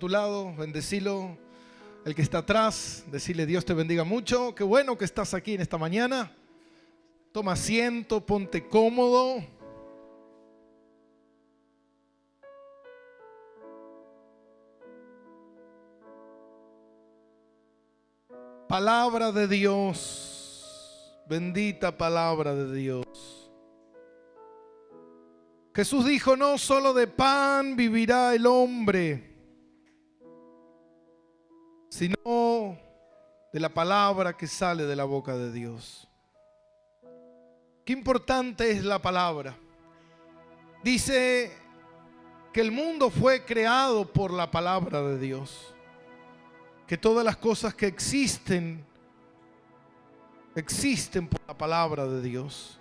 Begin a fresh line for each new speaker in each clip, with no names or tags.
está a tu lado, bendecilo. El que está atrás, decirle Dios te bendiga mucho. Qué bueno que estás aquí en esta mañana. Toma asiento, ponte cómodo. Palabra de Dios, bendita palabra de Dios. Jesús dijo, no solo de pan vivirá el hombre, sino de la palabra que sale de la boca de Dios. Qué importante es la palabra. Dice que el mundo fue creado por la palabra de Dios. Que todas las cosas que existen por la palabra de Dios.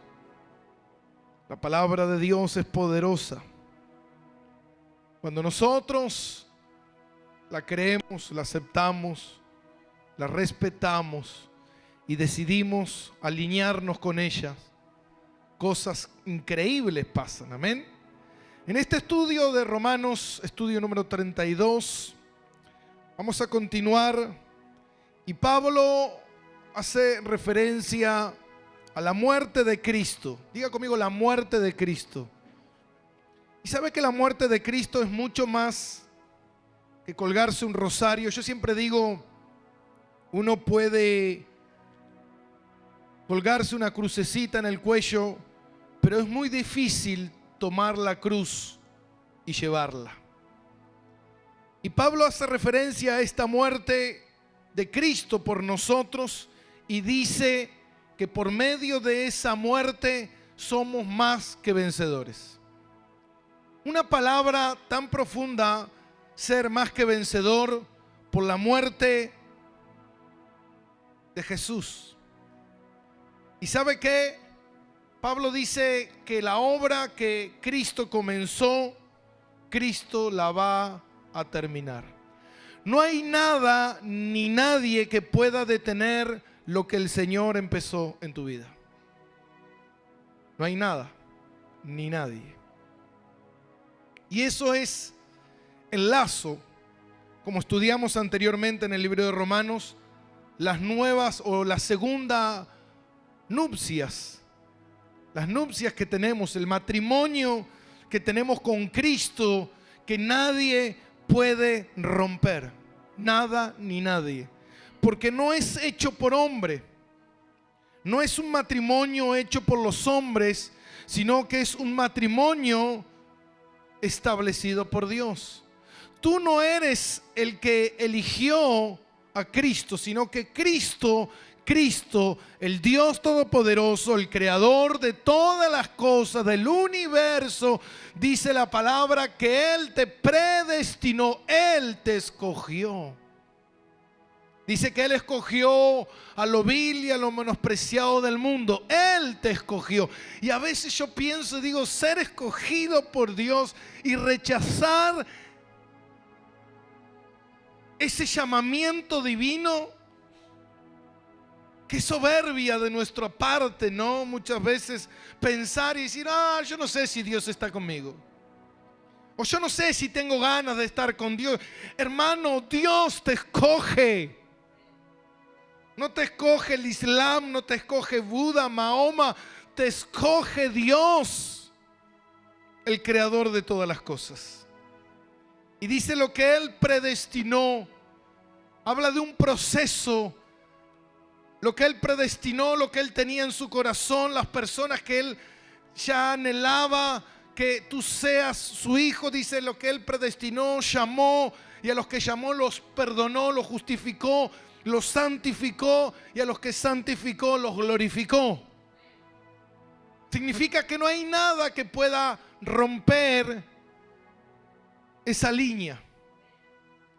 La palabra de Dios es poderosa. Cuando nosotros la creemos, la aceptamos, la respetamos y decidimos alinearnos con ella, cosas increíbles pasan. Amén. En este estudio de Romanos, estudio número 32, vamos a continuar y Pablo hace referencia a la muerte de Cristo. Diga conmigo, la muerte de Cristo. Y sabe que la muerte de Cristo es mucho más que colgarse un rosario. Yo siempre digo, uno puede colgarse una crucecita en el cuello, pero es muy difícil tomar la cruz y llevarla. Y Pablo hace referencia a esta muerte de Cristo por nosotros y dice que por medio de esa muerte somos más que vencedores. Una palabra tan profunda, ser más que vencedor por la muerte de Jesús. ¿Y sabe qué? Pablo dice que la obra que Cristo comenzó, Cristo la va a terminar. No hay nada ni nadie que pueda detener lo que el Señor empezó en tu vida. No hay nada ni nadie. Y eso es el lazo, como estudiamos anteriormente en el libro de Romanos, las nuevas o la segunda nupcias, las nupcias que tenemos, el matrimonio que tenemos con Cristo, que nadie puede romper, nada ni nadie, porque no es hecho por hombre, no es un matrimonio hecho por los hombres, sino que es un matrimonio establecido por Dios. Tú no eres el que eligió a Cristo, sino que Cristo, el Dios Todopoderoso, el Creador de todas las cosas del universo, dice la palabra que Él te predestinó, Él te escogió. Dice que Él escogió a lo vil y a lo menospreciado del mundo. Él te escogió. Y a veces yo pienso y digo, ser escogido por Dios y rechazar ese llamamiento divino. Qué soberbia de nuestra parte, ¿no? Muchas veces pensar y decir, yo no sé si Dios está conmigo. O yo no sé si tengo ganas de estar con Dios. Hermano, Dios te escoge. No te escoge el Islam, no te escoge Buda, Mahoma, te escoge Dios, el creador de todas las cosas. Y dice lo que Él predestinó, habla de un proceso, lo que Él predestinó, lo que Él tenía en su corazón, las personas que Él ya anhelaba que tú seas su hijo, dice lo que Él predestinó, llamó, y a los que llamó los perdonó, los justificó, los santificó, y a los que santificó los glorificó. Significa que no hay nada que pueda romper esa línea,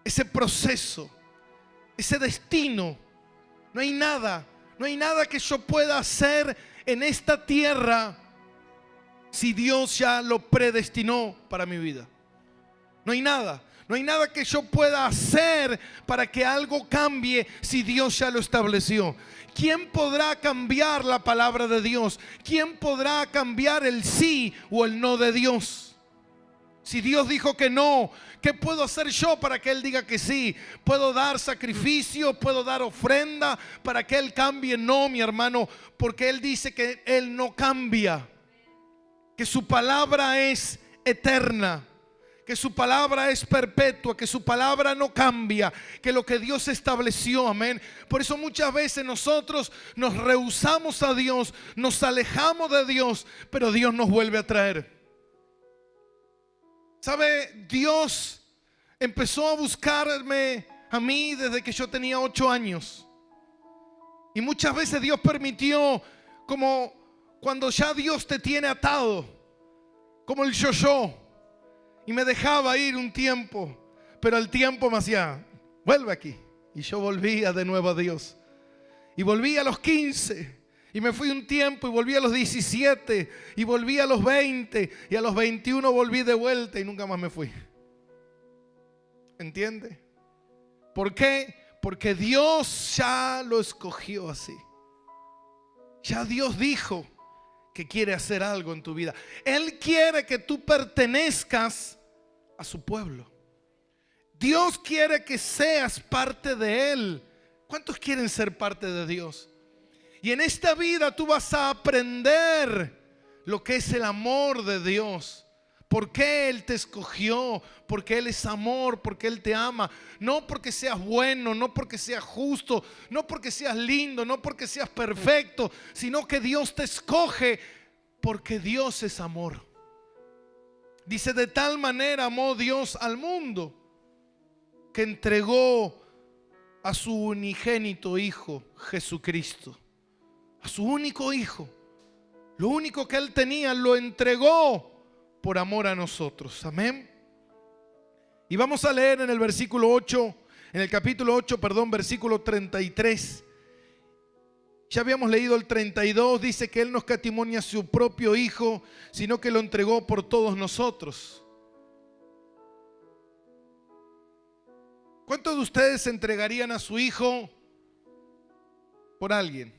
ese proceso, ese destino. No hay nada que yo pueda hacer en esta tierra si Dios ya lo predestinó para mi vida. No hay nada que yo pueda hacer para que algo cambie si Dios ya lo estableció. ¿Quién podrá cambiar la palabra de Dios? ¿Quién podrá cambiar el sí o el no de Dios? Si Dios dijo que no, ¿qué puedo hacer yo para que Él diga que sí? ¿Puedo dar sacrificio? ¿Puedo dar ofrenda para que Él cambie? No, mi hermano, porque Él dice que Él no cambia, que su palabra es eterna, que su palabra es perpetua, que su palabra no cambia, que lo que Dios estableció, amén. Por eso muchas veces nosotros nos rehusamos a Dios, nos alejamos de Dios, pero Dios nos vuelve a traer. ¿Sabe? Dios empezó a buscarme a mí desde que yo tenía 8 años. Y muchas veces Dios permitió, como cuando ya Dios te tiene atado, como el yo-yo, y me dejaba ir un tiempo, pero el tiempo me hacía, vuelve aquí. Y yo volvía de nuevo a Dios. Y volví a los 15. Y me fui un tiempo y volví a los 17 y volví a los 20 y a los 21 volví de vuelta y nunca más me fui. ¿Entiende? ¿Por qué? Porque Dios ya lo escogió así. Ya Dios dijo que quiere hacer algo en tu vida. Él quiere que tú pertenezcas a su pueblo. Dios quiere que seas parte de Él. ¿Cuántos quieren ser parte de Dios? Y en esta vida tú vas a aprender lo que es el amor de Dios. ¿Por qué Él te escogió? Porque Él es amor, porque Él te ama. No porque seas bueno, no porque seas justo, no porque seas lindo, no porque seas perfecto, sino que Dios te escoge porque Dios es amor. Dice, de tal manera amó Dios al mundo que entregó a su unigénito Hijo, Jesucristo. A su único Hijo. Lo único que Él tenía lo entregó por amor a nosotros. Amén. Y vamos a leer en el versículo 8, en el capítulo 8, versículo 33. Ya habíamos leído el 32, dice que Él no escatimó a su propio Hijo, sino que lo entregó por todos nosotros. ¿Cuántos de ustedes entregarían a su hijo por alguien?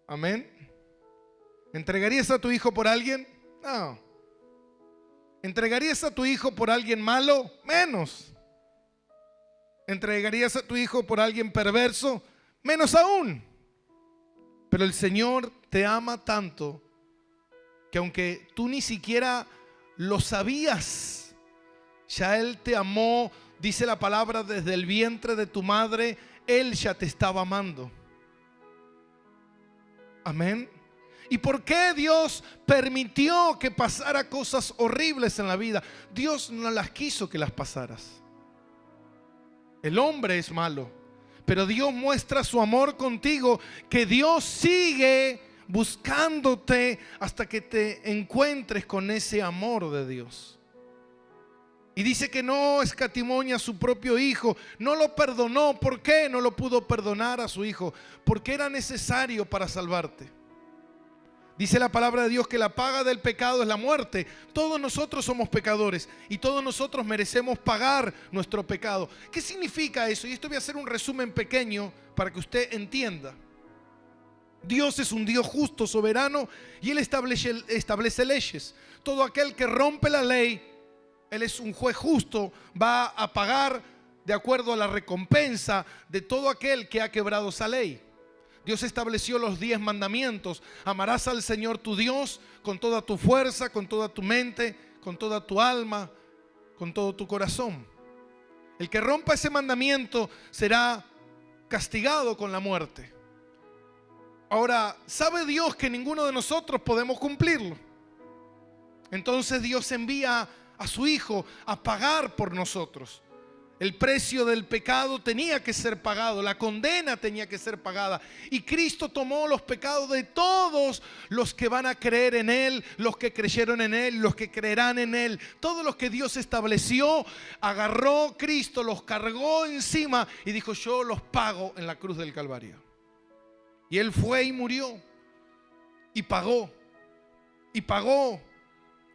Amén. ¿Entregarías a tu hijo por alguien? No. ¿Entregarías a tu hijo por alguien malo? Menos. ¿Entregarías a tu hijo por alguien perverso? Menos aún. Pero el Señor te ama tanto que aunque tú ni siquiera lo sabías, ya Él te amó, dice la palabra, desde el vientre de tu madre, Él ya te estaba amando. Amén. ¿Y por qué Dios permitió que pasara cosas horribles en la vida? Dios no las quiso que las pasaras. El hombre es malo, pero Dios muestra su amor contigo, que Dios sigue buscándote hasta que te encuentres con ese amor de Dios. Y dice que no escatimó a su propio Hijo, no lo perdonó. ¿Por qué no lo pudo perdonar a su Hijo? Porque era necesario para salvarte. Dice la palabra de Dios que la paga del pecado es la muerte. Todos nosotros somos pecadores y todos nosotros merecemos pagar nuestro pecado. ¿Qué significa eso? Y esto voy a hacer un resumen pequeño para que usted entienda. Dios es un Dios justo, soberano, y Él establece leyes. Todo aquel que rompe la ley, Él es un juez justo, va a pagar de acuerdo a la recompensa de todo aquel que ha quebrado esa ley. Dios estableció los 10 mandamientos. Amarás al Señor tu Dios con toda tu fuerza, con toda tu mente, con toda tu alma, con todo tu corazón. El que rompa ese mandamiento será castigado con la muerte. Ahora, ¿sabe Dios que ninguno de nosotros podemos cumplirlo? Entonces Dios envía a su Hijo a pagar por nosotros. El precio del pecado tenía que ser pagado, la condena tenía que ser pagada. Y Cristo tomó los pecados de todos los que van a creer en Él, los que creyeron en Él, los que creerán en Él. Todos los que Dios estableció, agarró Cristo, los cargó encima y dijo: yo los pago en la cruz del Calvario. Y Él fue y murió y pagó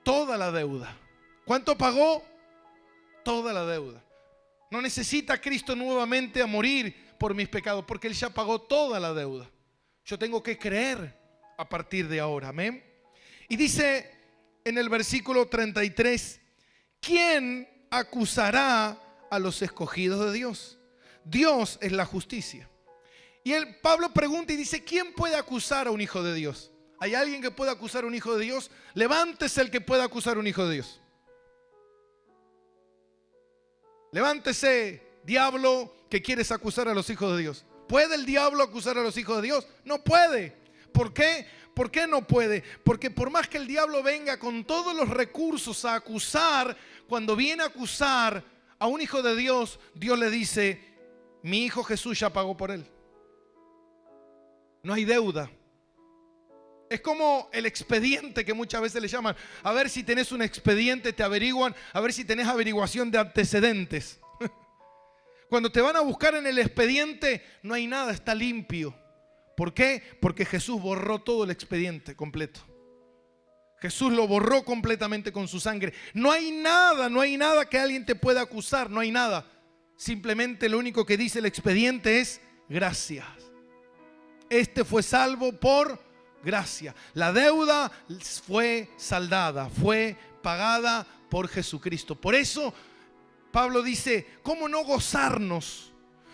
toda la deuda. ¿Cuánto pagó? Toda la deuda. No necesita Cristo nuevamente a morir por mis pecados, porque Él ya pagó toda la deuda. Yo tengo que creer a partir de ahora, amén. Y dice en el versículo 33, ¿quién acusará a los escogidos de Dios? Dios es la justicia. Y Pablo pregunta y dice, ¿quién puede acusar a un hijo de Dios? ¿Hay alguien que pueda acusar a un hijo de Dios? Levántese el que pueda acusar a un hijo de Dios. Levántese, diablo, que quieres acusar a los hijos de Dios. ¿Puede el diablo acusar a los hijos de Dios? No puede. ¿Por qué? ¿Por qué no puede? Porque por más que el diablo venga con todos los recursos a acusar, cuando viene a acusar a un hijo de Dios, Dios le dice, mi hijo Jesús ya pagó por él. No hay deuda. Es como el expediente que muchas veces le llaman. A ver si tenés un expediente, te averiguan, a ver si tenés averiguación de antecedentes. Cuando te van a buscar en el expediente, no hay nada, está limpio. ¿Por qué? Porque Jesús borró todo el expediente completo. Jesús lo borró completamente con su sangre. No hay nada que alguien te pueda acusar, no hay nada. Simplemente lo único que dice el expediente es gracias. Este fue salvo por gracia. La deuda fue saldada, fue pagada por Jesucristo. Por eso Pablo dice, ¿cómo no gozarnos?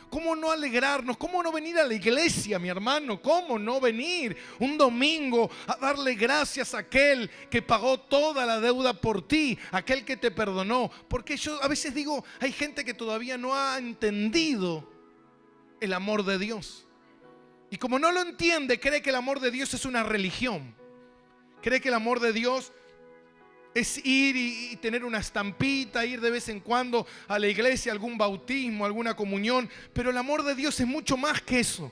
¿Cómo no alegrarnos? ¿Cómo no venir a la iglesia, mi hermano? ¿Cómo no venir un domingo a darle gracias a aquel que pagó toda la deuda por ti, aquel que te perdonó? Porque yo a veces digo, hay gente que todavía no ha entendido el amor de Dios. Y como no lo entiende, cree que el amor de Dios es una religión. Cree que el amor de Dios es ir y tener una estampita, ir de vez en cuando a la iglesia, algún bautismo, alguna comunión. Pero el amor de Dios es mucho más que eso.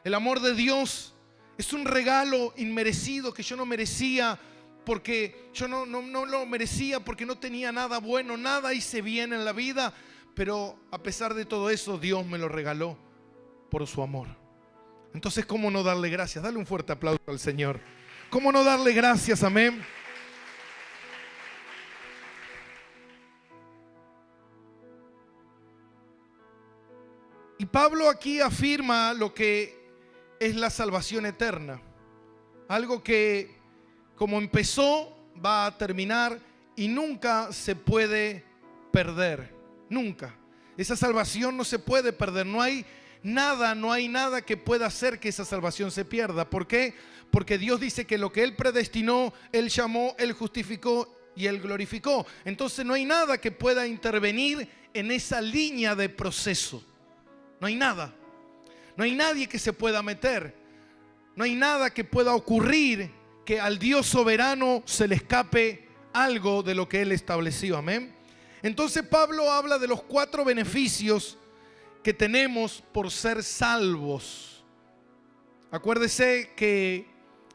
El amor de Dios es un regalo inmerecido que yo no merecía, porque yo no lo merecía, porque no tenía nada bueno, nada hice bien en la vida. Pero a pesar de todo eso, Dios me lo regaló por su amor. Entonces, ¿cómo no darle gracias? Dale un fuerte aplauso al Señor. ¿Cómo no darle gracias? Amén. Y Pablo aquí afirma lo que es la salvación eterna. Algo que como empezó va a terminar y nunca se puede perder. Nunca. Esa salvación no se puede perder. No hay nada que pueda hacer que esa salvación se pierda. ¿Por qué? Porque Dios dice que lo que Él predestinó, Él llamó, Él justificó y Él glorificó. Entonces no hay nada que pueda intervenir en esa línea de proceso. No hay nada. No hay nadie que se pueda meter. No hay nada que pueda ocurrir que al Dios soberano se le escape algo de lo que Él estableció. Amén. Entonces Pablo habla de los 4 beneficios que tenemos por ser salvos. Acuérdese que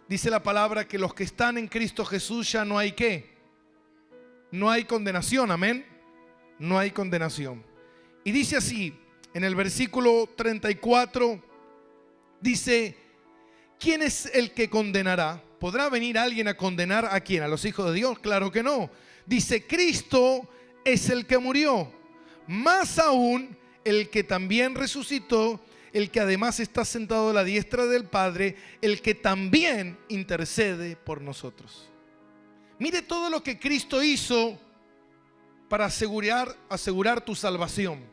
dice la palabra que los que están en Cristo Jesús ya no hay ¿qué? No hay condenación. Amén. No hay condenación. Y dice así en el versículo 34, dice, ¿quién es el que condenará? ¿Podrá venir alguien a condenar a quién? ¿A los hijos de Dios? Claro que no. Dice, Cristo es el que murió, más aún el que también resucitó, el que además está sentado a la diestra del Padre, el que también intercede por nosotros. Mire todo lo que Cristo hizo para asegurar tu salvación.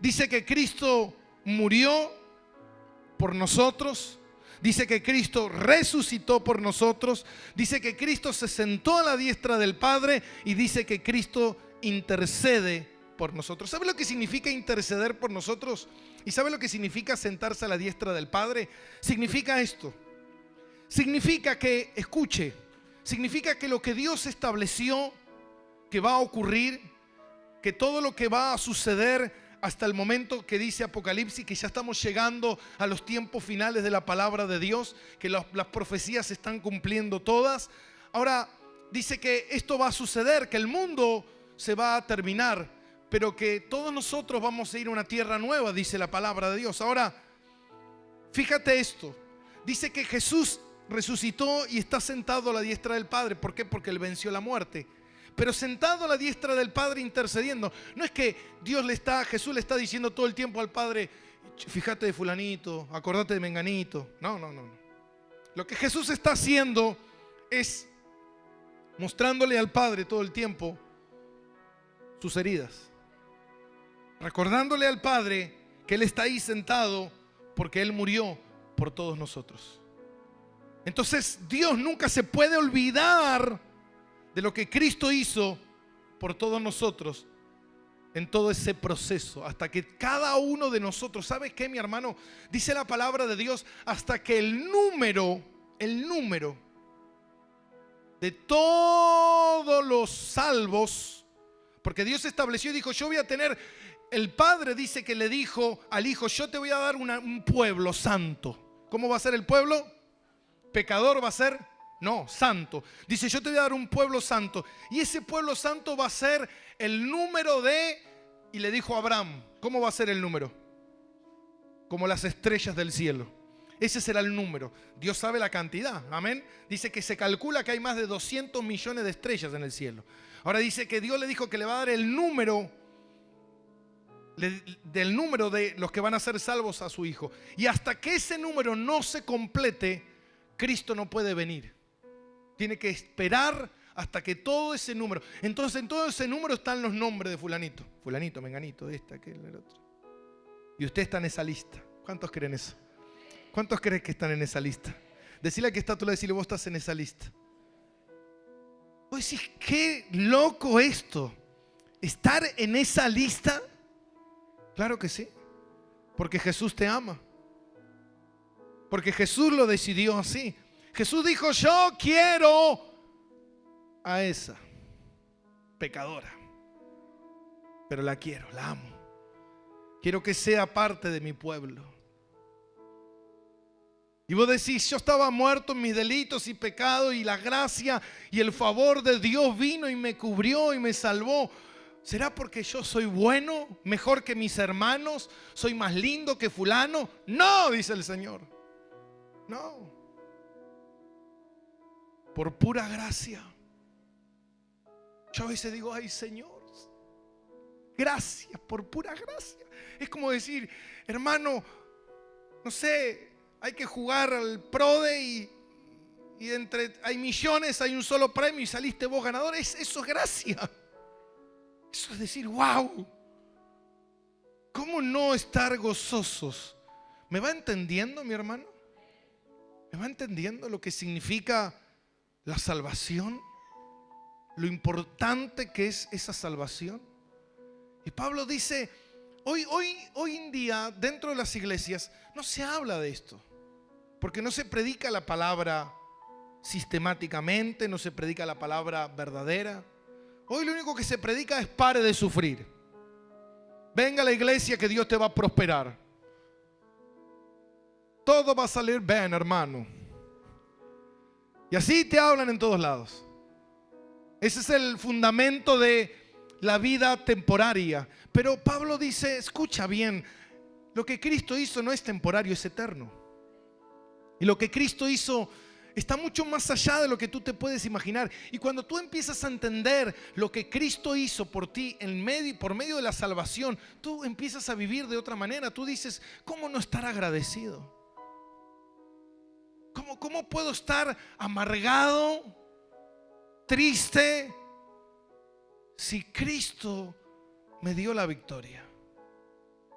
Dice que Cristo murió por nosotros. Dice que Cristo resucitó por nosotros. Dice que Cristo se sentó a la diestra del Padre. Y dice que Cristo intercede por nosotros. ¿Sabe lo que significa interceder por nosotros? ¿Y sabe lo que significa sentarse a la diestra del Padre? Significa esto. Significa que, escuche, significa que lo que Dios estableció que va a ocurrir, que todo lo que va a suceder hasta el momento que dice Apocalipsis, que ya estamos llegando a los tiempos finales de la palabra de Dios, que las profecías se están cumpliendo todas. Ahora dice que esto va a suceder, que el mundo se va a terminar, pero que todos nosotros vamos a ir a una tierra nueva, dice la palabra de Dios. Ahora, fíjate esto. Dice que Jesús resucitó y está sentado a la diestra del Padre. ¿Por qué? Porque Él venció la muerte. Pero sentado a la diestra del Padre intercediendo. No es que Jesús le está diciendo todo el tiempo al Padre, fíjate de fulanito, acordate de menganito. No. Lo que Jesús está haciendo es mostrándole al Padre todo el tiempo sus heridas, recordándole al Padre que Él está ahí sentado porque Él murió por todos nosotros. Entonces Dios nunca se puede olvidar de lo que Cristo hizo por todos nosotros en todo ese proceso, hasta que cada uno de nosotros, ¿sabe qué, mi hermano? Dice la palabra de Dios, hasta que el número de todos los salvos, porque Dios estableció y dijo, yo voy a tener, el Padre dice que le dijo al Hijo, yo te voy a dar un pueblo santo. ¿Cómo va a ser el pueblo? ¿Pecador va a ser? No, santo. Dice, yo te voy a dar un pueblo santo. Y ese pueblo santo va a ser el número de, y le dijo a Abraham, ¿cómo va a ser el número? Como las estrellas del cielo. Ese será el número. Dios sabe la cantidad, amén. Dice que se calcula que hay más de 200 millones de estrellas en el cielo. Ahora dice que Dios le dijo que le va a dar el número del número de los que van a ser salvos a su Hijo. Y hasta que ese número no se complete, Cristo no puede venir. Tiene que esperar hasta que todo ese número. Entonces en todo ese número están los nombres de fulanito. Fulanito, menganito, aquel, el otro. Y usted está en esa lista. ¿Cuántos creen eso? ¿Cuántos creen que están en esa lista? Decirle que está tú, le decirle, vos estás en esa lista. Vos decís, qué loco esto. ¿Estar en esa lista? Claro que sí. Porque Jesús te ama. Porque Jesús lo decidió así. Jesús dijo, yo quiero a esa pecadora, pero la quiero, la amo. Quiero que sea parte de mi pueblo. Y vos decís, yo estaba muerto en mis delitos y pecados, y la gracia y el favor de Dios vino y me cubrió y me salvó. ¿Será porque yo soy bueno, mejor que mis hermanos? ¿Soy más lindo que fulano? No, dice el Señor. No. Por pura gracia. Yo a veces digo, ay Señor, gracias, por pura gracia. Es como decir, hermano, no sé, hay que jugar al PRODE y entre hay millones, hay un solo premio y saliste vos ganador. Eso es gracia. Eso es decir, wow. ¿Cómo no estar gozosos? ¿Me va entendiendo, mi hermano? ¿Me va entendiendo lo que significa la salvación? Lo importante que es esa salvación. Y Pablo dice, hoy en día dentro de las iglesias no se habla de esto, porque no se predica la palabra sistemáticamente, no se predica la palabra verdadera. Hoy lo único que se predica es pare de sufrir. Venga a la iglesia que Dios te va a prosperar. Todo va a salir bien, hermano. Y así te hablan en todos lados. Ese es el fundamento de la vida temporaria. Pero Pablo dice, escucha bien, lo que Cristo hizo no es temporario, es eterno. Y lo que Cristo hizo está mucho más allá de lo que tú te puedes imaginar. Y cuando tú empiezas a entender lo que Cristo hizo por ti por medio de la salvación, tú empiezas a vivir de otra manera. Tú dices, ¿cómo no estar agradecido? ¿Cómo puedo estar amargado, triste, si Cristo me dio la victoria?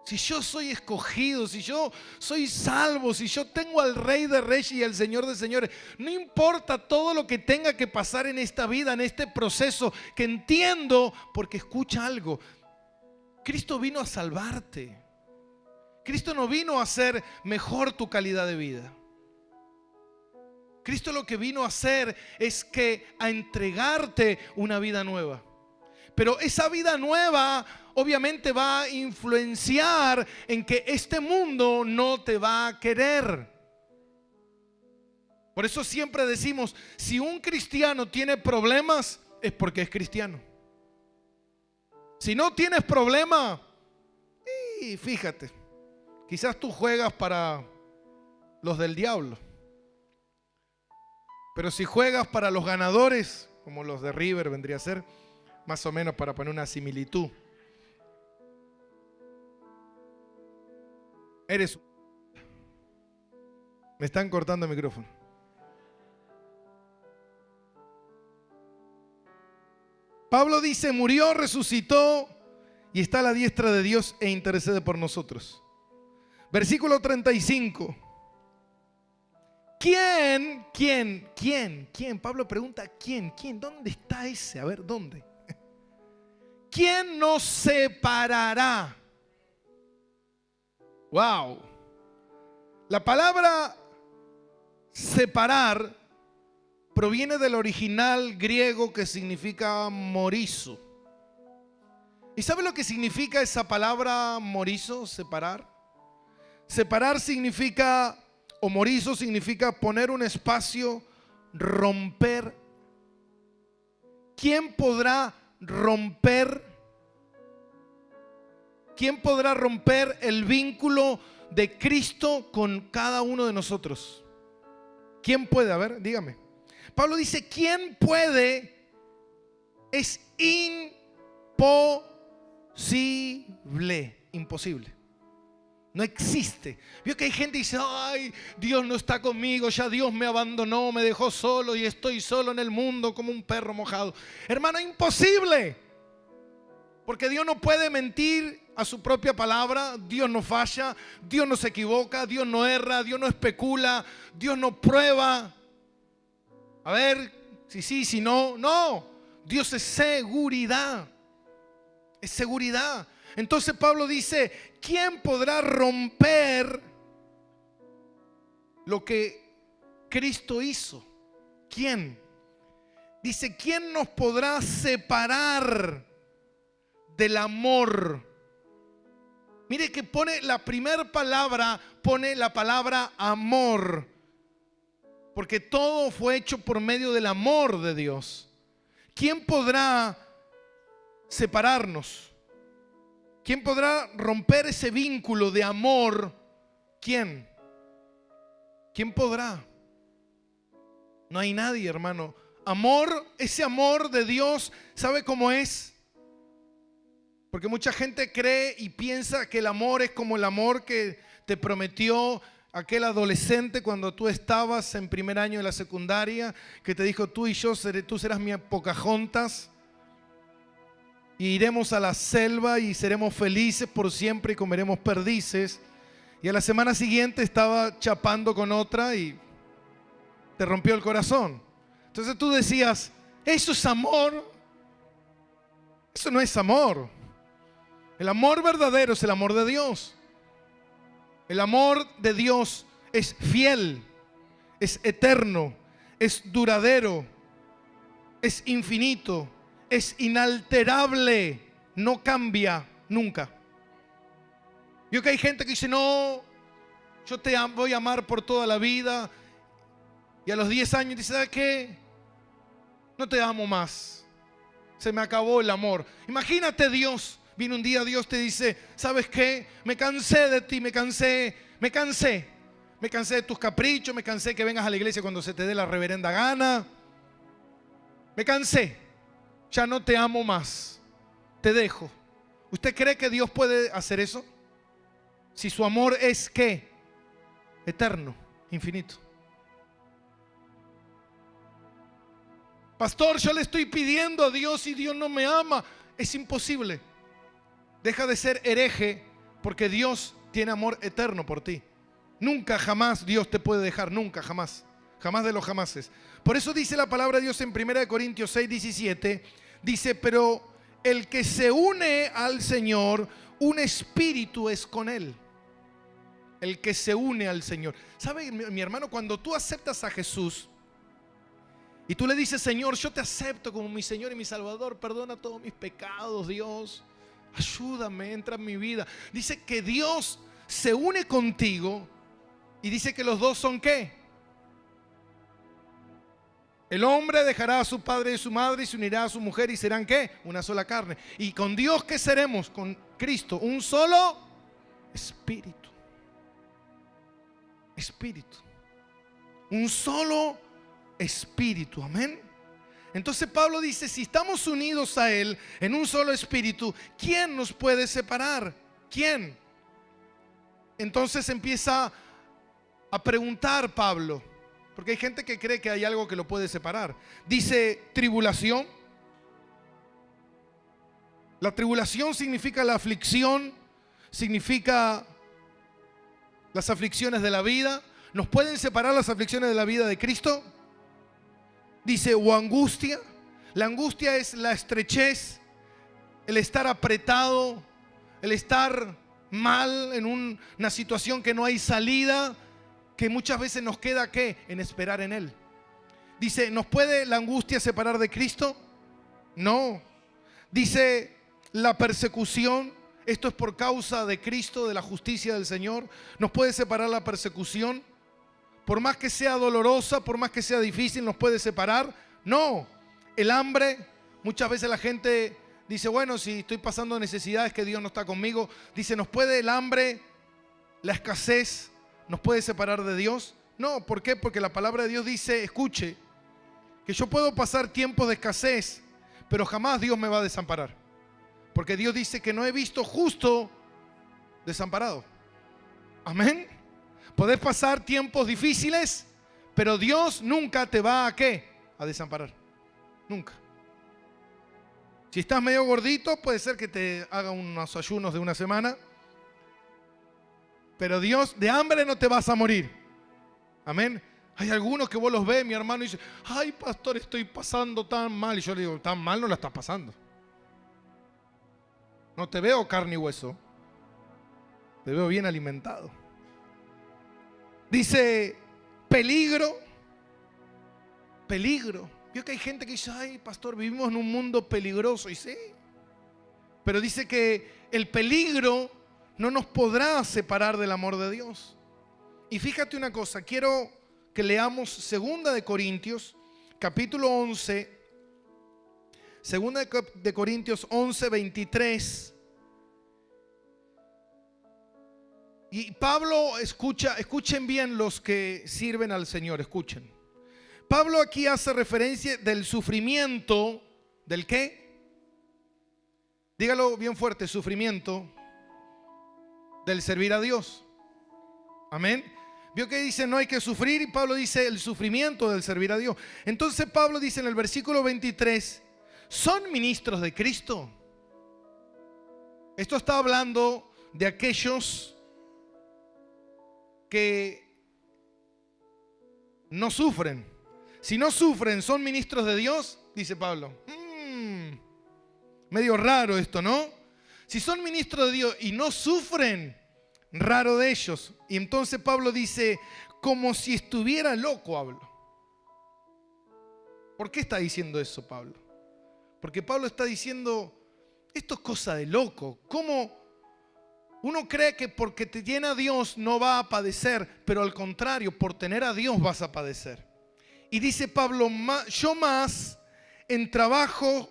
Si yo soy escogido, si yo soy salvo, si yo tengo al Rey de Reyes y al Señor de Señores, no importa todo lo que tenga que pasar en esta vida, en este proceso, que entiendo, porque escucha algo, Cristo vino a salvarte. Cristo no vino a hacer mejor tu calidad de vida. Cristo lo que vino a hacer es a entregarte una vida nueva. Pero esa vida nueva obviamente va a influenciar en que este mundo no te va a querer. Por eso siempre decimos, si un cristiano tiene problemas, es porque es cristiano. Si no tienes problema, y fíjate, quizás tú juegas para los del diablo. Pero si juegas para los ganadores, como los de River vendría a ser, más o menos para poner una similitud, me están cortando el micrófono. Pablo dice, murió, resucitó y está a la diestra de Dios e intercede por nosotros. Versículo 35. ¿Quién? Pablo pregunta, ¿quién? ¿Dónde está ese? A ver, ¿dónde? ¿Quién nos separará? Wow. La palabra separar proviene del original griego que significa morizo. ¿Y sabe lo que significa esa palabra morizo, separar? Separar significa, o morizo significa poner un espacio, romper. ¿Quién podrá romper? ¿Quién podrá romper el vínculo de Cristo con cada uno de nosotros? ¿Quién puede? A ver, dígame. Pablo dice, ¿quién puede? Es imposible. Imposible. No existe. Vio que hay gente que dice, ay, Dios no está conmigo, ya Dios me abandonó, me dejó solo y estoy solo en el mundo como un perro mojado. Hermano, imposible. Porque Dios no puede mentir a su propia palabra. Dios no falla, Dios no se equivoca, Dios no erra, Dios no especula, Dios no prueba. A ver, si sí, si no. No, Dios es seguridad. Es seguridad. Entonces Pablo dice, ¿quién podrá romper lo que Cristo hizo? ¿Quién? Dice, ¿quién nos podrá separar del amor? Mire que pone la primera palabra, pone la palabra amor. Porque todo fue hecho por medio del amor de Dios. ¿Quién podrá separarnos? ¿Quién podrá romper ese vínculo de amor? ¿Quién? ¿Quién podrá? No hay nadie, hermano. Amor, ese amor de Dios, ¿sabe cómo es? Porque mucha gente cree y piensa que el amor es como el amor que te prometió aquel adolescente cuando tú estabas en primer año de la secundaria, que te dijo, tú y yo, tú serás mi Pocahontas. Y iremos a la selva y seremos felices por siempre y comeremos perdices. Y a la semana siguiente estaba chapando con otra y te rompió el corazón. Entonces tú decías, ¿eso es amor? Eso no es amor. El amor verdadero es el amor de Dios. El amor de Dios es fiel, es eterno, es duradero, es infinito, es inalterable, no cambia nunca. Vio que hay gente que dice, no, yo te voy a amar por toda la vida. Y a los 10 años dice, ¿sabes qué? No te amo más. Se me acabó el amor. Imagínate Dios. Viene un día, Dios te dice, ¿sabes qué? Me cansé de ti, me cansé de tus caprichos, me cansé que vengas a la iglesia cuando se te dé la reverenda gana. Me cansé, ya no te amo más, te dejo. ¿Usted cree que Dios puede hacer eso? Si su amor es ¿qué? Eterno, infinito. Pastor, yo le estoy pidiendo a Dios y Dios no me ama. Es imposible. Deja de ser hereje porque Dios tiene amor eterno por ti. Nunca, jamás Dios te puede dejar, nunca, jamás. Jamás de los jamases. Por eso dice la palabra de Dios en 1 Corintios 6, 17. Dice, pero el que se une al Señor, un espíritu es con Él. El que se une al Señor. ¿Sabe, mi hermano? Cuando tú aceptas a Jesús y tú le dices, Señor, yo te acepto como mi Señor y mi Salvador, perdona todos mis pecados, Dios. Ayúdame, entra en mi vida. Dice que Dios se une contigo y dice que los dos son ¿qué? El hombre dejará a su padre y a su madre y se unirá a su mujer y serán ¿qué? Una sola carne. ¿Y con Dios qué seremos? Con Cristo, un solo espíritu. Espíritu. Un solo espíritu. Amén. Entonces Pablo dice, si estamos unidos a Él en un solo espíritu, ¿quién nos puede separar? ¿Quién? Entonces empieza a preguntar Pablo, porque hay gente que cree que hay algo que lo puede separar. Dice, tribulación, La tribulación significa la aflicción, significa las aflicciones de la vida. ¿Nos pueden separar las aflicciones de la vida de Cristo? Dice, o angustia. La angustia es la estrechez, el estar apretado, el estar mal en una situación que no hay salida, que muchas veces nos queda ¿qué? En esperar en Él. Dice, ¿nos puede la angustia separar de Cristo? No. Dice, la persecución, esto es por causa de Cristo, de la justicia del Señor. ¿Nos puede separar la persecución? Por más que sea dolorosa, por más que sea difícil, ¿nos puede separar? No. El hambre, muchas veces la gente dice, bueno, si estoy pasando necesidades, que Dios no está conmigo. Dice, ¿nos puede el hambre, la escasez, nos puede separar de Dios? No, ¿por qué? Porque la palabra de Dios dice, escuche, que yo puedo pasar tiempos de escasez, pero jamás Dios me va a desamparar. Porque Dios dice que no he visto justo desamparado. Amén. Podés pasar tiempos difíciles, pero Dios nunca te va a ¿qué? A desamparar. Nunca. Si estás medio gordito, puede ser que te haga unos ayunos de una semana, pero Dios, de hambre no te vas a morir. Amén. Hay algunos que vos los ves, mi hermano, y dice, ay, pastor, estoy pasando tan mal. Y yo le digo, tan mal no la estás pasando. No te veo carne y hueso. Te veo bien alimentado. Dice, peligro. Peligro. Vio que hay gente que dice, ay, pastor, vivimos en un mundo peligroso. Y sí. Pero dice que el peligro no nos podrá separar del amor de Dios. Y fíjate una cosa, quiero que leamos 2 de Corintios, capítulo 11. 2 de Corintios 11, 23. Y Pablo, escuchen bien los que sirven al Señor, escuchen. Pablo aquí hace referencia del sufrimiento, ¿del qué? Dígalo bien fuerte, sufrimiento del servir a Dios. Amén. Vio que dice no hay que sufrir y Pablo dice el sufrimiento del servir a Dios. Entonces Pablo dice en el versículo 23, ¿son ministros de Cristo? Esto está hablando de aquellos que no sufren. Si no sufren, ¿son ministros de Dios? Dice Pablo. Medio raro esto, ¿no? Si son ministros de Dios y no sufren, raro de ellos. Y entonces Pablo dice, como si estuviera loco hablo. ¿Por qué está diciendo eso Pablo? Porque Pablo está diciendo, esto es cosa de loco. ¿Cómo uno cree que porque te tiene a Dios no va a padecer? Pero al contrario, por tener a Dios vas a padecer. Y dice Pablo, yo más en trabajo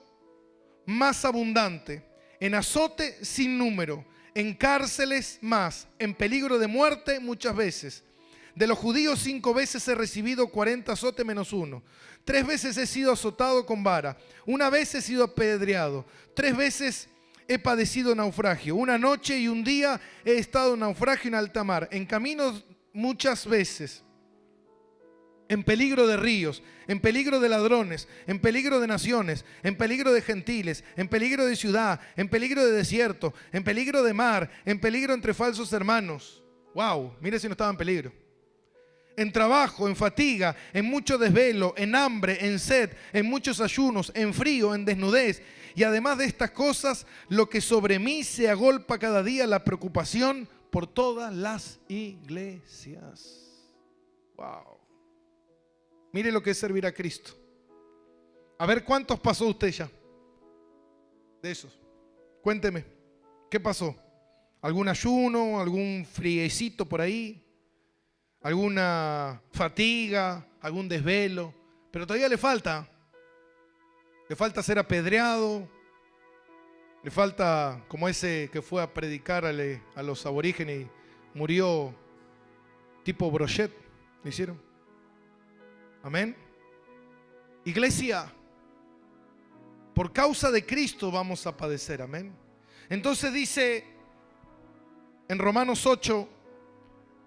más abundante, en azote sin número, en cárceles más, en peligro de muerte muchas veces. De los judíos 5 veces he recibido 40 azotes menos 1. 3 veces he sido azotado con vara. 1 vez he sido apedreado. 3 veces he padecido naufragio. 1 noche y 1 día he estado en naufragio en alta mar. En caminos muchas veces. En peligro de ríos, en peligro de ladrones, en peligro de naciones, en peligro de gentiles, en peligro de ciudad, en peligro de desierto, en peligro de mar, en peligro entre falsos hermanos. Wow, mire si no estaba en peligro. En trabajo, en fatiga, en mucho desvelo, en hambre, en sed, en muchos ayunos, en frío, en desnudez. Y además de estas cosas, lo que sobre mí se agolpa cada día, la preocupación por todas las iglesias. Wow. Mire lo que es servir a Cristo. A ver, ¿cuántos pasó usted ya? De esos. Cuénteme, ¿qué pasó? ¿Algún ayuno? ¿Algún friecito por ahí? ¿Alguna fatiga? ¿Algún desvelo? Pero todavía le falta. Le falta ser apedreado. Le falta, como ese que fue a predicar a los aborígenes y murió tipo brochet. ¿Le hicieron? Amén. Iglesia, por causa de Cristo vamos a padecer. Amén. Entonces dice en Romanos 8,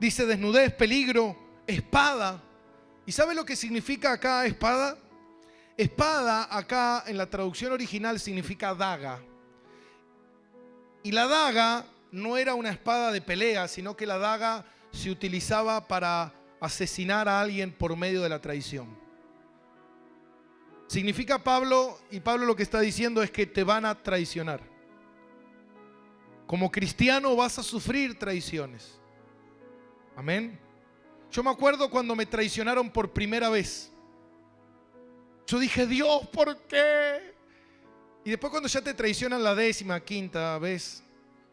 dice desnudez, peligro, espada. ¿Y sabe lo que significa acá espada? Espada acá en la traducción original significa daga. Y la daga no era una espada de pelea, sino que la daga se utilizaba para asesinar a alguien por medio de la traición. Significa Pablo, y Pablo lo que está diciendo es que te van a traicionar. Como cristiano vas a sufrir traiciones. Amén. Yo me acuerdo cuando me traicionaron por primera vez. Yo dije, Dios, ¿por qué? Y después cuando ya te traicionan la 10ª, 5ª vez,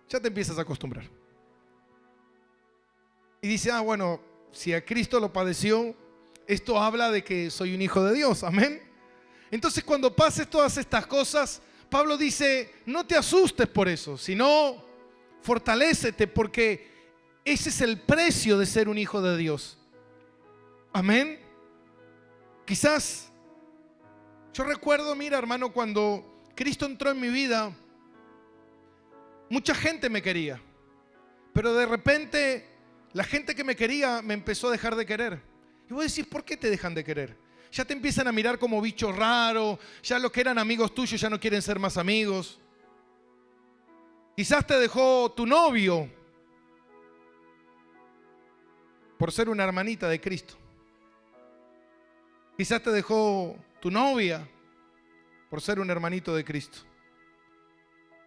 ya te empiezas a acostumbrar. Y dice, bueno, si a Cristo lo padeció, esto habla de que soy un hijo de Dios. Amén. Entonces cuando pases todas estas cosas, Pablo dice, no te asustes por eso, sino fortalécete, porque ese es el precio de ser un hijo de Dios. Amén. Quizás, yo recuerdo, mira hermano, cuando Cristo entró en mi vida, mucha gente me quería, pero de repente la gente que me quería me empezó a dejar de querer. Y vos decís, ¿por qué te dejan de querer? Ya te empiezan a mirar como bicho raro, ya los que eran amigos tuyos ya no quieren ser más amigos. Quizás te dejó tu novio por ser una hermanita de Cristo. Quizás te dejó tu novia por ser un hermanito de Cristo.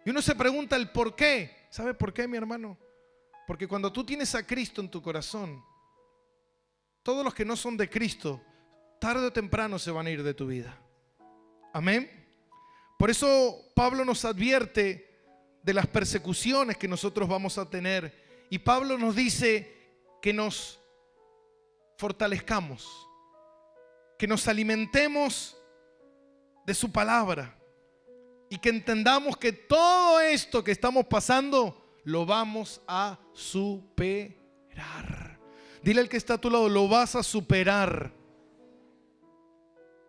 Y uno se pregunta el por qué. ¿Sabe por qué, mi hermano? Porque cuando tú tienes a Cristo en tu corazón, todos los que no son de Cristo, tarde o temprano se van a ir de tu vida. Amén. Por eso Pablo nos advierte de las persecuciones que nosotros vamos a tener. Y Pablo nos dice que nos fortalezcamos, que nos alimentemos de su palabra y que entendamos que todo esto que estamos pasando lo vamos a superar. Dile al que está a tu lado, lo vas a superar.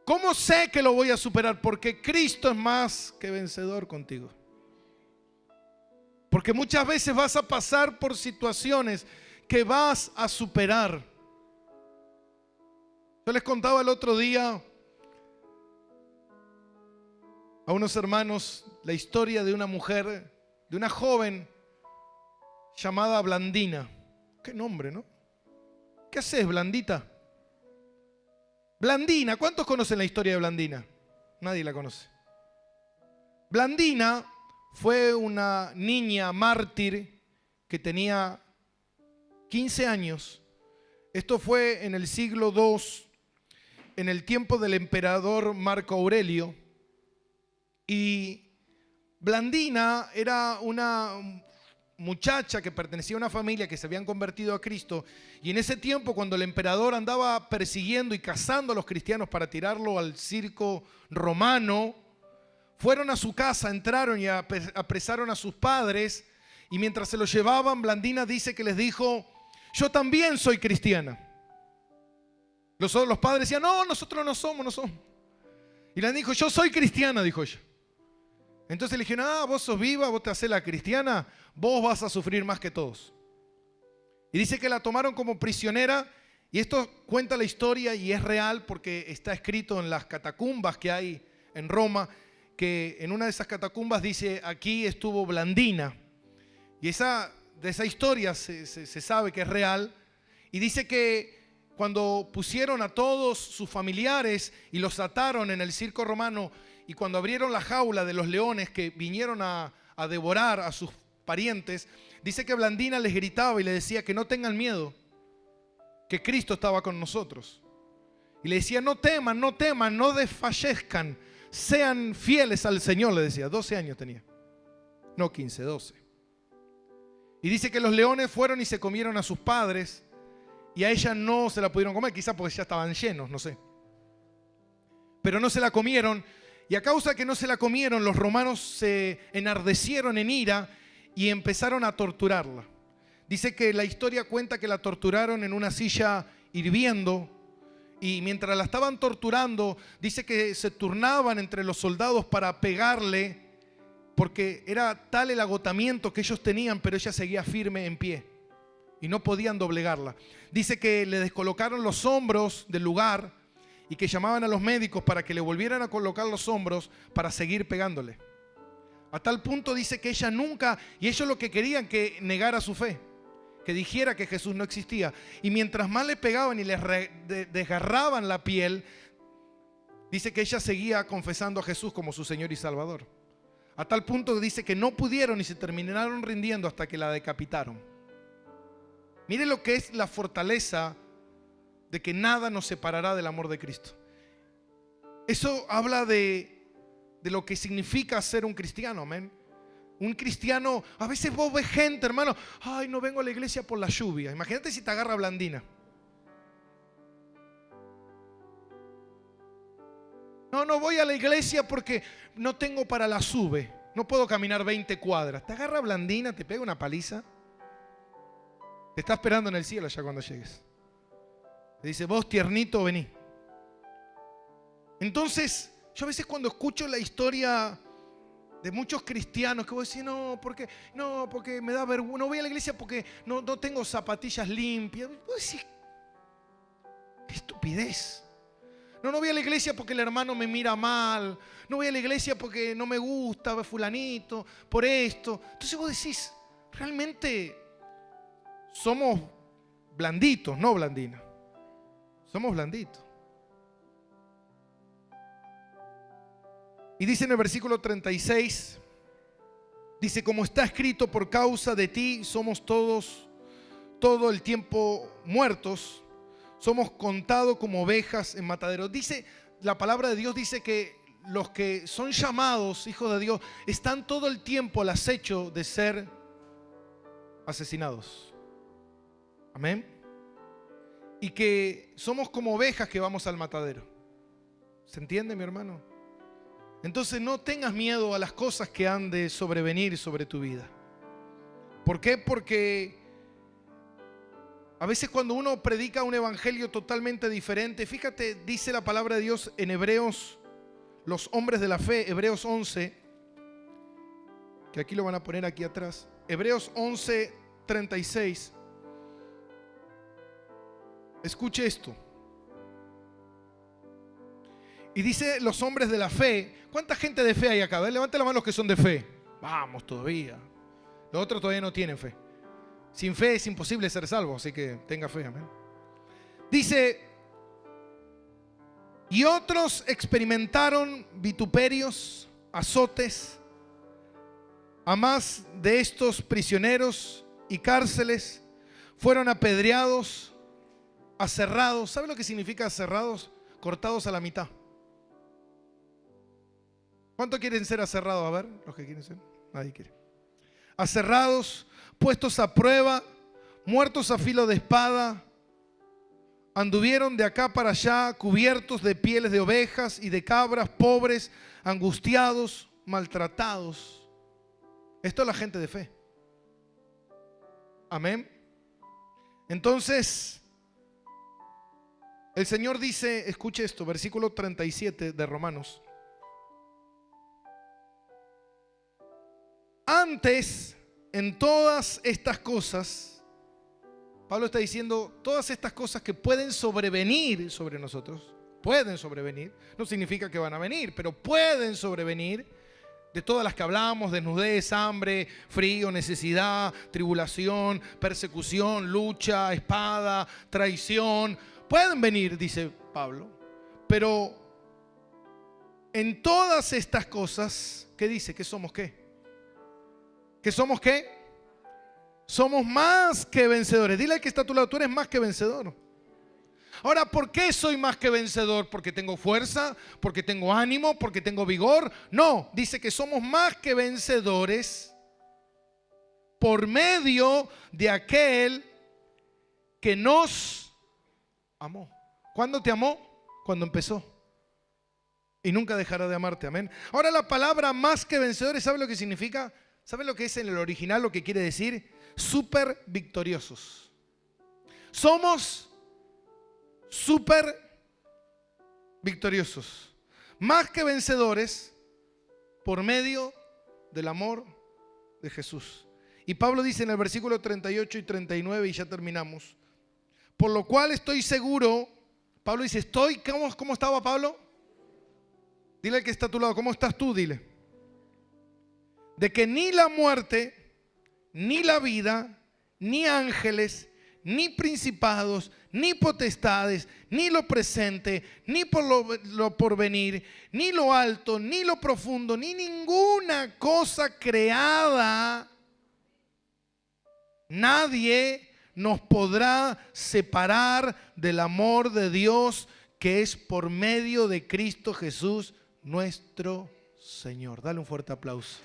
¿Cómo sé que lo voy a superar? Porque Cristo es más que vencedor contigo. Porque muchas veces vas a pasar por situaciones que vas a superar. Yo les contaba el otro día a unos hermanos la historia de una mujer, de una joven llamada Blandina. Qué nombre, ¿no? ¿Qué haces, Blandita? Blandina, ¿cuántos conocen la historia de Blandina? Nadie la conoce. Blandina fue una niña mártir que tenía 15 años. Esto fue en el siglo II, en el tiempo del emperador Marco Aurelio. Y Blandina era una muchacha que pertenecía a una familia que se habían convertido a Cristo, y en ese tiempo cuando el emperador andaba persiguiendo y cazando a los cristianos para tirarlo al circo romano, fueron a su casa, entraron y apresaron a sus padres, y mientras se los llevaban, Blandina dice que les dijo, yo también soy cristiana. Los padres decían, no, nosotros no somos. Y le dijo, yo soy cristiana, dijo ella. Entonces le dijeron, vos sos viva, vos te hacés la cristiana, vos vas a sufrir más que todos. Y dice que la tomaron como prisionera, y esto cuenta la historia y es real porque está escrito en las catacumbas que hay en Roma, que en una de esas catacumbas dice, aquí estuvo Blandina. Y de esa historia se sabe que es real, y dice que cuando pusieron a todos sus familiares y los ataron en el circo romano, y cuando abrieron la jaula de los leones que vinieron a devorar a sus parientes, dice que Blandina les gritaba y le decía que no tengan miedo, que Cristo estaba con nosotros. Y le decía, no teman, no desfallezcan, sean fieles al Señor, le decía. 12 años tenía, no 15, 12. Y dice que los leones fueron y se comieron a sus padres, y a ella no se la pudieron comer, quizás porque ya estaban llenos, no sé. Pero no se la comieron. Y a causa de que no se la comieron, los romanos se enardecieron en ira y empezaron a torturarla. Dice que la historia cuenta que la torturaron en una silla hirviendo, y mientras la estaban torturando, dice que se turnaban entre los soldados para pegarle, porque era tal el agotamiento que ellos tenían, pero ella seguía firme en pie y no podían doblegarla. Dice que le descolocaron los hombros del lugar y que llamaban a los médicos para que le volvieran a colocar los hombros para seguir pegándole. A tal punto dice que ella nunca, y ellos lo que querían que negara su fe, que dijera que Jesús no existía. Y mientras más le pegaban y les desgarraban la piel, dice que ella seguía confesando a Jesús como su Señor y Salvador. A tal punto dice que no pudieron y se terminaron rindiendo hasta que la decapitaron. Mire lo que es la fortaleza de que nada nos separará del amor de Cristo. Eso habla de lo que significa ser un cristiano, amén. Un cristiano, a veces vos ves gente, hermano, ay, no vengo a la iglesia por la lluvia. Imagínate si te agarra Blandina. No voy a la iglesia porque no tengo para la sube. No puedo caminar 20 cuadras. Te agarra Blandina, te pega una paliza. Te está esperando en el cielo ya cuando llegues. Te dice, vos tiernito, vení. Entonces, yo a veces cuando escucho la historia de muchos cristianos que vos decís, porque me da vergüenza, no voy a la iglesia porque no tengo zapatillas limpias. Vos decís, qué estupidez. No voy a la iglesia porque el hermano me mira mal. No voy a la iglesia porque no me gusta fulanito, por esto. Entonces vos decís, realmente somos blanditos, no Blandina. Somos blanditos. Y dice en el versículo 36, dice, como está escrito, por causa de ti somos todos, todo el tiempo muertos. Somos contados como ovejas en mataderos. Dice, la palabra de Dios dice que los que son llamados hijos de Dios están todo el tiempo al acecho de ser asesinados. Amén. Y que somos como ovejas que vamos al matadero. ¿Se entiende, mi hermano? Entonces no tengas miedo a las cosas que han de sobrevenir sobre tu vida. ¿Por qué? Porque a veces cuando uno predica un evangelio totalmente diferente, fíjate, dice la palabra de Dios en Hebreos, los hombres de la fe, Hebreos 11, que aquí lo van a poner aquí atrás, Hebreos 11, 36. Escuche esto. Y dice los hombres de la fe. ¿Cuánta gente de fe hay acá? A ver, levanten la mano los que son de fe. Vamos todavía. Los otros todavía no tienen fe. Sin fe es imposible ser salvo, así que tenga fe, amén. Dice, y otros experimentaron vituperios, azotes, a más de estos prisioneros y cárceles, fueron apedreados, aserrados. ¿Sabe lo que significa aserrados? Cortados a la mitad. ¿Cuántos quieren ser aserrados? A ver, los que quieren ser. Nadie quiere. Aserrados, puestos a prueba, muertos a filo de espada, anduvieron de acá para allá, cubiertos de pieles de ovejas y de cabras, pobres, angustiados, maltratados. Esto es la gente de fe. Amén. Entonces, el Señor dice, escuche esto, versículo 37 de Romanos. Antes, en todas estas cosas, Pablo está diciendo, todas estas cosas que pueden sobrevenir sobre nosotros, pueden sobrevenir, no significa que van a venir, pero pueden sobrevenir, de todas las que hablamos, desnudez, hambre, frío, necesidad, tribulación, persecución, lucha, espada, traición, pueden venir, dice Pablo, pero en todas estas cosas, ¿qué dice? ¿Que somos qué? ¿Que somos qué? Somos más que vencedores. Dile al que está a tu lado, tú eres más que vencedor. Ahora, ¿por qué soy más que vencedor? ¿Porque tengo fuerza? ¿Porque tengo ánimo? ¿Porque tengo vigor? No, dice que somos más que vencedores por medio de aquel que nos amó. ¿Cuándo te amó? Cuando empezó. Y nunca dejará de amarte, amén. Ahora la palabra más que vencedores, ¿sabe lo que significa? ¿Sabe lo que es en el original lo que quiere decir? Súper victoriosos. Somos súper victoriosos. Más que vencedores por medio del amor de Jesús. Y Pablo dice en el versículo 38 y 39, y ya terminamos. Por lo cual estoy seguro, Pablo dice, ¿cómo estaba Pablo? Dile al que está a tu lado, ¿cómo estás tú? Dile. de que ni la muerte, ni la vida, ni ángeles, ni principados, ni potestades, ni lo presente, ni por lo porvenir, ni lo alto, ni lo profundo, ni ninguna cosa creada, nadie nos podrá separar del amor de Dios que es por medio de Cristo Jesús nuestro Señor. Dale un fuerte aplauso.